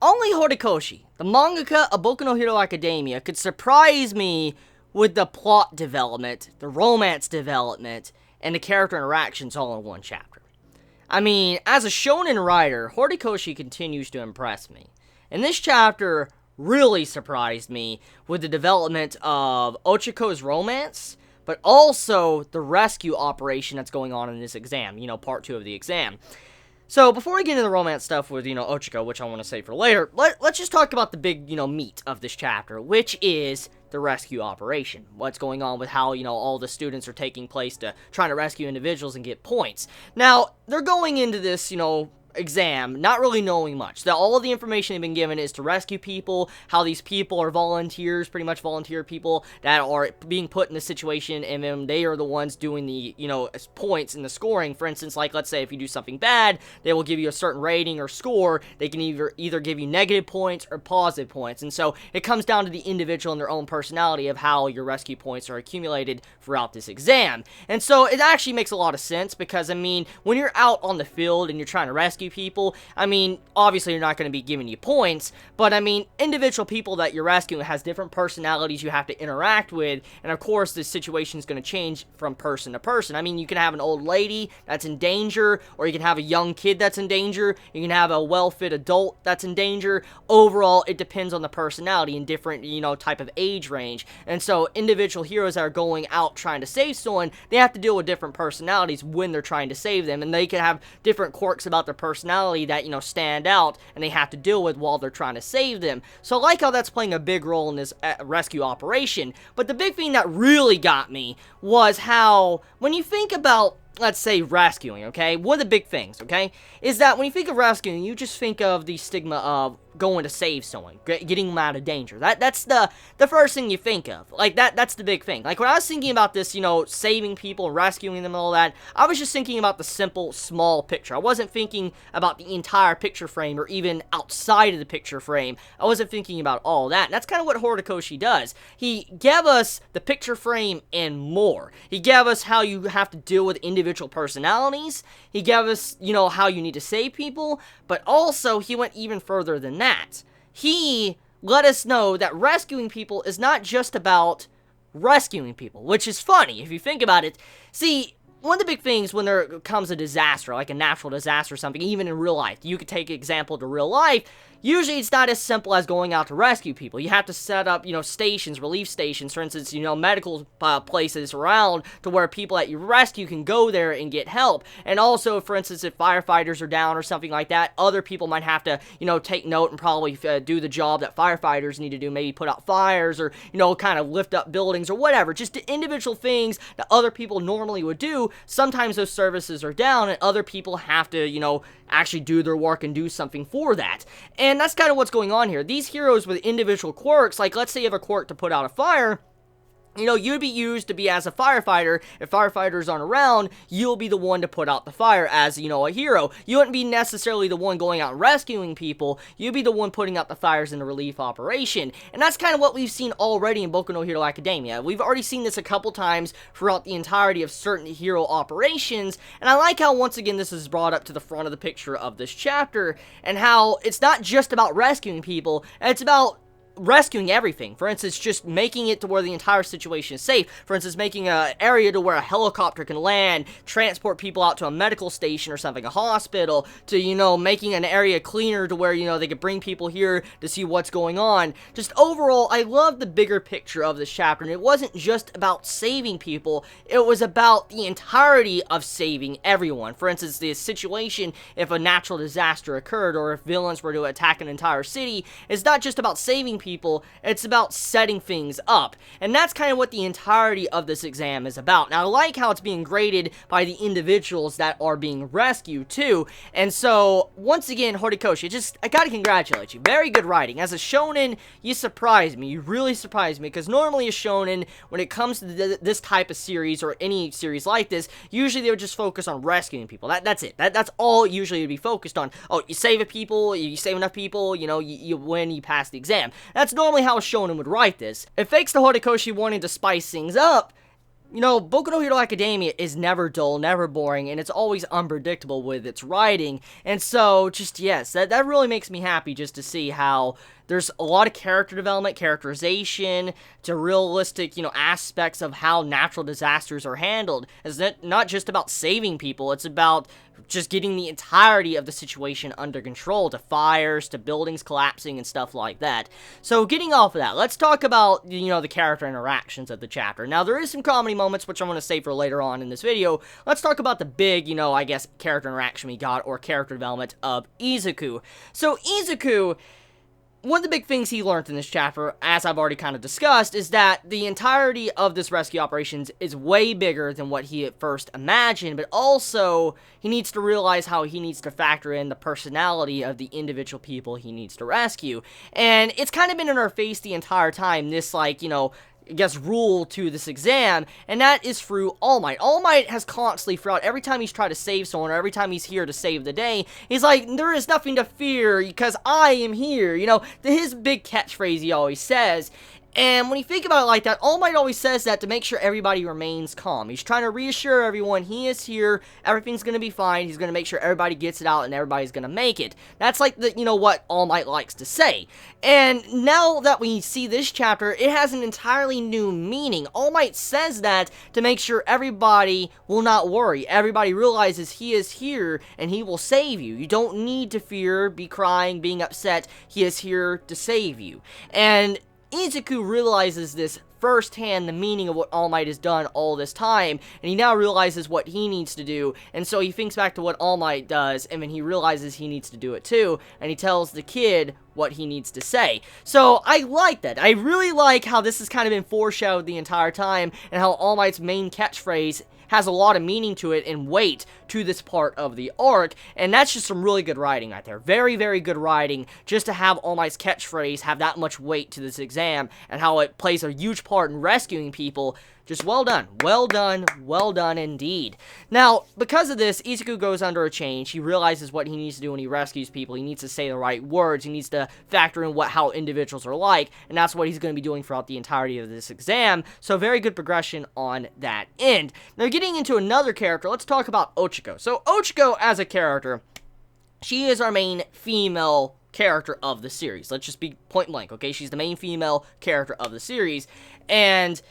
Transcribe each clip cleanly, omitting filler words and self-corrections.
Only Horikoshi, the mangaka of Boku no Hero Academia, could surprise me with the plot development, the romance development, and the character interactions all in one chapter. I mean, as a shonen writer, Horikoshi continues to impress me. And this chapter really surprised me with the development of Ochiko's romance, but also the rescue operation that's going on in this exam, part 2 of the exam. So, before we get into the romance stuff with, Ochiko, which I want to save for later, let's just talk about the big, meat of this chapter, which is the rescue operation. What's going on with how, all the students are taking place to trying to rescue individuals and get points. Now, they're going into this, exam, not really knowing much. That all of the information they've been given is to rescue people, how these people are volunteers, pretty much volunteer people that are being put in a situation, and then they are the ones doing the, points in the scoring. For instance, like, let's say if you do something bad, they will give you a certain rating or score. They can either give you negative points or positive points, and so it comes down to the individual and their own personality of how your rescue points are accumulated throughout this exam. And so it actually makes a lot of sense, because, I mean, when you're out on the field and you're trying to rescue people, I mean, obviously you're not going to be giving you points, but I mean, individual people that you're rescuing has different personalities you have to interact with, and of course the situation is going to change from person to person. I mean, you can have an old lady that's in danger, or you can have a young kid that's in danger, you can have a well-fit adult that's in danger. Overall, it depends on the personality and different, type of age range, and so individual heroes that are going out trying to save someone, they have to deal with different personalities when they're trying to save them, and they can have different quirks about their personality that, stand out and they have to deal with while they're trying to save them. So I like how that's playing a big role in this rescue operation. But the big thing that really got me was how, when you think about, let's say, rescuing, okay, one of the big things, okay, is that when you think of rescuing, you just think of the stigma of going to save someone, getting them out of danger. That's the first thing you think of. Like, that's the big thing. Like, when I was thinking about this, saving people, rescuing them and all that, I was just thinking about the simple, small picture. I wasn't thinking about the entire picture frame, or even outside of the picture frame. I wasn't thinking about all that. And that's kind of what Horikoshi does. He gave us the picture frame and more. He gave us how you have to deal with individual personalities. He gave us, how you need to save people, but also he went even further than that. He let us know that rescuing people is not just about rescuing people, which is funny if you think about it. See, one of the big things when there comes a disaster, like a natural disaster or something, even in real life, you could take an example to real life, usually it's not as simple as going out to rescue people. You have to set up, stations, relief stations, for instance, medical places around to where people that you rescue can go there and get help. And also, for instance, if firefighters are down or something like that, other people might have to, take note and probably do the job that firefighters need to do, maybe put out fires or, kind of lift up buildings or whatever. Just the individual things that other people normally would do. Sometimes those services are down and other people have to, actually do their work and do something for that. And that's kind of what's going on here. These heroes with individual quirks, like let's say you have a quirk to put out a fire, you'd be used to be as a firefighter. If firefighters aren't around, you'll be the one to put out the fire as, a hero. You wouldn't be necessarily the one going out and rescuing people. You'd be the one putting out the fires in the relief operation. And that's kind of what we've seen already in Boku no Hero Academia. We've already seen this a couple times throughout the entirety of certain hero operations. And I like how, once again, this is brought up to the front of the picture of this chapter, and how it's not just about rescuing people, it's about rescuing everything. For instance, just making it to where the entire situation is safe. For instance, making an area to where a helicopter can land, transport people out to a medical station or something, a hospital, to, making an area cleaner to where, they could bring people here to see what's going on. Just overall, I love the bigger picture of this chapter, and it wasn't just about saving people, it was about the entirety of saving everyone. For instance, the situation, if a natural disaster occurred, or if villains were to attack an entire city, it's not just about saving people, it's about setting things up. And that's kind of what the entirety of this exam is about. Now, I like how it's being graded by the individuals that are being rescued, too. And so, once again, Horikoshi, I gotta congratulate you. Very good writing. As a shonen, you surprised me. You really surprised me, because normally a shonen, when it comes to this type of series, or any series like this, usually they would just focus on rescuing people. That's it. That's all usually would be focused on. Oh, you save a people, you save enough people, you win, you pass the exam. That's normally how a shonen would write this. It fakes the Horikoshi wanting to spice things up, You know, Boku no Hero Academia is never dull, never boring, and it's always unpredictable with its writing. And so, just yes, that really makes me happy just to see how there's a lot of character development, characterization, to realistic, aspects of how natural disasters are handled. It's not just about saving people, it's about just getting the entirety of the situation under control, to fires, to buildings collapsing, and stuff like that. So, getting off of that, let's talk about, the character interactions of the chapter. Now, there is some comedy moments, which I'm going to save for later on in this video. Let's talk about the big, I guess, character interaction we got, or character development of Izuku. So, Izuku, one of the big things he learned in this chapter, as I've already kind of discussed, is that the entirety of this rescue operations is way bigger than what he at first imagined, but also he needs to realize how he needs to factor in the personality of the individual people he needs to rescue. And it's kind of been in our face the entire time, this, I guess, rule to this exam, and that is through All Might. All Might has constantly, throughout every time he's tried to save someone, or every time he's here to save the day, he's like, there is nothing to fear, because I am here, his big catchphrase he always says. And when you think about it like that, All Might always says that to make sure everybody remains calm. He's trying to reassure everyone he is here, everything's going to be fine, he's going to make sure everybody gets it out and everybody's going to make it. That's like what All Might likes to say. And now that we see this chapter, it has an entirely new meaning. All Might says that to make sure everybody will not worry. Everybody realizes he is here and he will save you. You don't need to fear, be crying, being upset. He is here to save you. And Izuku realizes this firsthand, the meaning of what All Might has done all this time, and he now realizes what he needs to do, and so he thinks back to what All Might does, and then he realizes he needs to do it too, and he tells the kid what he needs to say. So, I like that. I really like how this has kind of been foreshadowed the entire time, and how All Might's main catchphrase has a lot of meaning to it and weight to this part of the arc, and that's just some really good writing right there. Very, very good writing, just to have All Might's catchphrase have that much weight to this exam, and how it plays a huge part in rescuing people. Just well done. Well done. Well done indeed. Now, because of this, Izuku goes under a change. He realizes what he needs to do when he rescues people. He needs to say the right words. He needs to factor in how individuals are like, and that's what he's going to be doing throughout the entirety of this exam. So, very good progression on that end. Now, getting into another character, let's talk about Ochiko. So, Ochiko as a character, she is our main female character of the series. Let's just be point blank, okay? She's the main female character of the series, and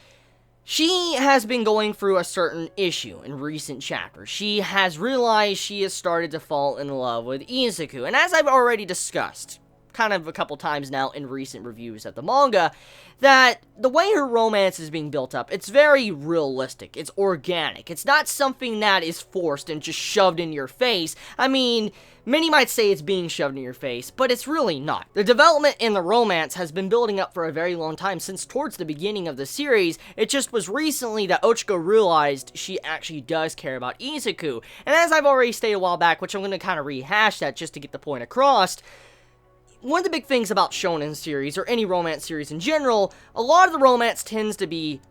she has been going through a certain issue in recent chapters. She has realized she has started to fall in love with Izuku. And as I've already discussed, kind of a couple times now in recent reviews of the manga, that the way her romance is being built up, it's very realistic. It's organic. It's not something that is forced and just shoved in your face. I mean, many might say it's being shoved in your face, but it's really not. The development in the romance has been building up for a very long time, since towards the beginning of the series. It just was recently that Ochiko realized she actually does care about Izuku. And as I've already stated a while back, which I'm going to kind of rehash that just to get the point across, one of the big things about shonen series, or any romance series in general, a lot of the romance tends to be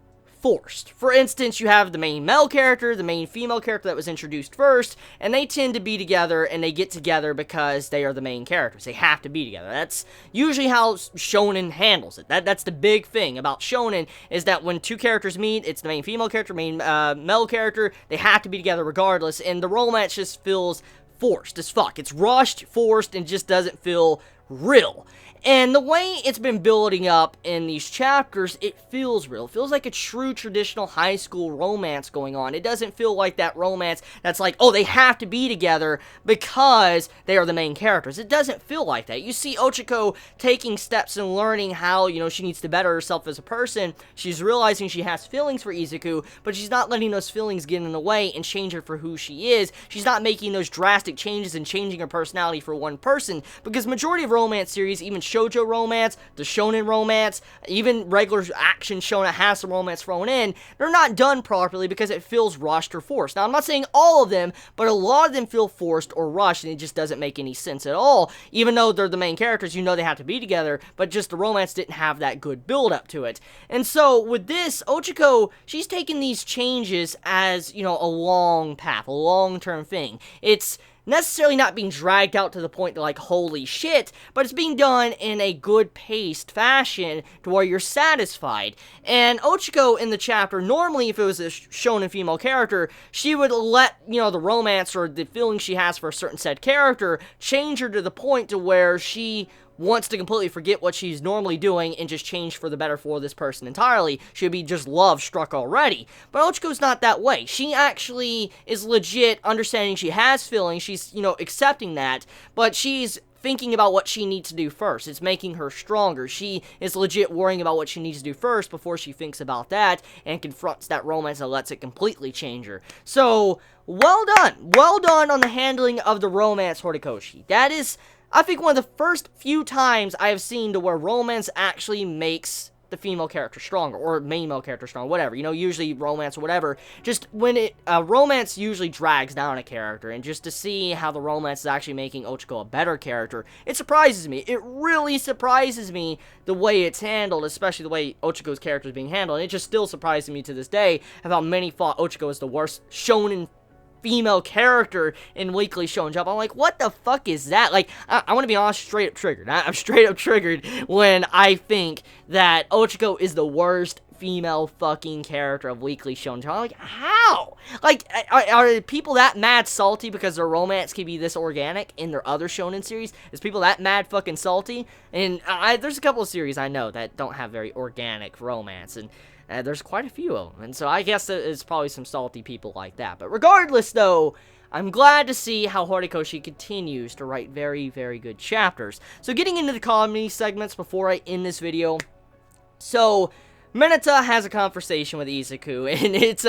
forced. For instance, you have the main male character, the main female character that was introduced first, and they tend to be together, and they get together because they are the main characters. They have to be together. That's usually how shonen handles it. That's the big thing about shonen, is that when two characters meet, it's the main female character, main male character, they have to be together regardless, and the romance just feels forced as fuck. It's rushed, forced, and just doesn't feel real. And the way it's been building up in these chapters, it feels real. It feels like a true traditional high school romance going on. It doesn't feel like that romance that's like, oh, they have to be together because they are the main characters. It doesn't feel like that. You see Ochiko taking steps and learning how, she needs to better herself as a person. She's realizing she has feelings for Izuku, but she's not letting those feelings get in the way and change her for who she is. She's not making those drastic changes and changing her personality for one person, because majority of romance series, even shoujo romance, the shonen romance, even regular action shonen that has some romance thrown in, they're not done properly because it feels rushed or forced. Now, I'm not saying all of them, but a lot of them feel forced or rushed, and it just doesn't make any sense at all. Even though they're the main characters, they have to be together, but just the romance didn't have that good build-up to it. And so, with this, Ochiko, she's taking these changes as, a long path, a long-term thing. It's necessarily not being dragged out to the point to like, holy shit, but it's being done in a good paced fashion to where you're satisfied. And Ochiko in the chapter, normally if it was a shonen female character, she would let, you know, the romance or the feeling she has for a certain said character change her to the point to where she wants to completely forget what she's normally doing and just change for the better for this person entirely. She would be just love struck already. But Ochiko's not that way. She actually is legit understanding she has feelings. She's, you know, accepting that. But she's thinking about what she needs to do first. It's making her stronger. She is legit worrying about what she needs to do first before she thinks about that and confronts that romance and lets it completely change her. So, well done. Well done on the handling of the romance Horikoshi. That is, I think, one of the first few times I have seen to where romance actually makes the female character stronger, or main male character stronger, whatever. You know, usually romance or whatever, just when romance usually drags down a character, and just to see how the romance is actually making Ochiko a better character, it surprises me. It really surprises me the way it's handled, especially the way Ochiko's character is being handled, and it just still surprises me to this day of how many thought Ochiko is the worst shonen female character in Weekly Shonen Jump. I'm like, what the fuck is that? Like, I want to be honest, straight up triggered. I'm straight up triggered when I think that Ochiko is the worst female fucking character of Weekly Shonen Jump. I'm like, how? Like, are people that mad salty because their romance can be this organic in their other shonen series? Is people that mad fucking salty? And there's a couple of series I know that don't have very organic romance, and there's quite a few of them, and so I guess there's probably some salty people like that. But regardless, though, I'm glad to see how Horikoshi continues to write very, very good chapters. So getting into the comedy segments before I end this video. So Mineta has a conversation with Izuku, and it's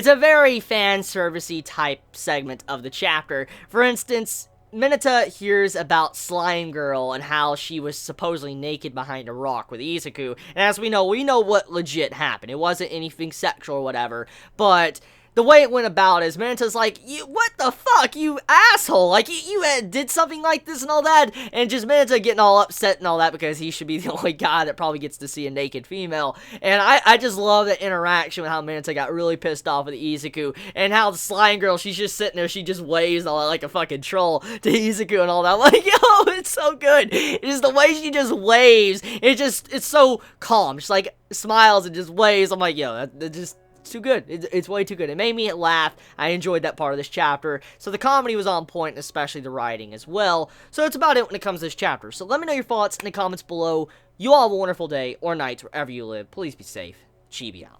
a very fan servicey type segment of the chapter. For instance, Mineta hears about Slime Girl and how she was supposedly naked behind a rock with Izuku. And as we know what legit happened. It wasn't anything sexual or whatever, but the way it went about is Mineta's like, what the fuck, you asshole? Like, you did something like this and all that, and just Mineta getting all upset and all that because he should be the only guy that probably gets to see a naked female. And I just love that interaction with how Mineta got really pissed off with Izuku, and how the Slime Girl, she's just sitting there, she just waves all like a fucking troll to Izuku and all that. I'm like, yo, it's so good. It is the way she just waves. It's so calm. Just like smiles and just waves. I'm like, yo, that just... it's too good. It's way too good. It made me laugh. I enjoyed that part of this chapter. So the comedy was on point, and especially the writing as well. So that's about it when it comes to this chapter. So let me know your thoughts in the comments below. You all have a wonderful day or night wherever you live. Please be safe. Chibi out.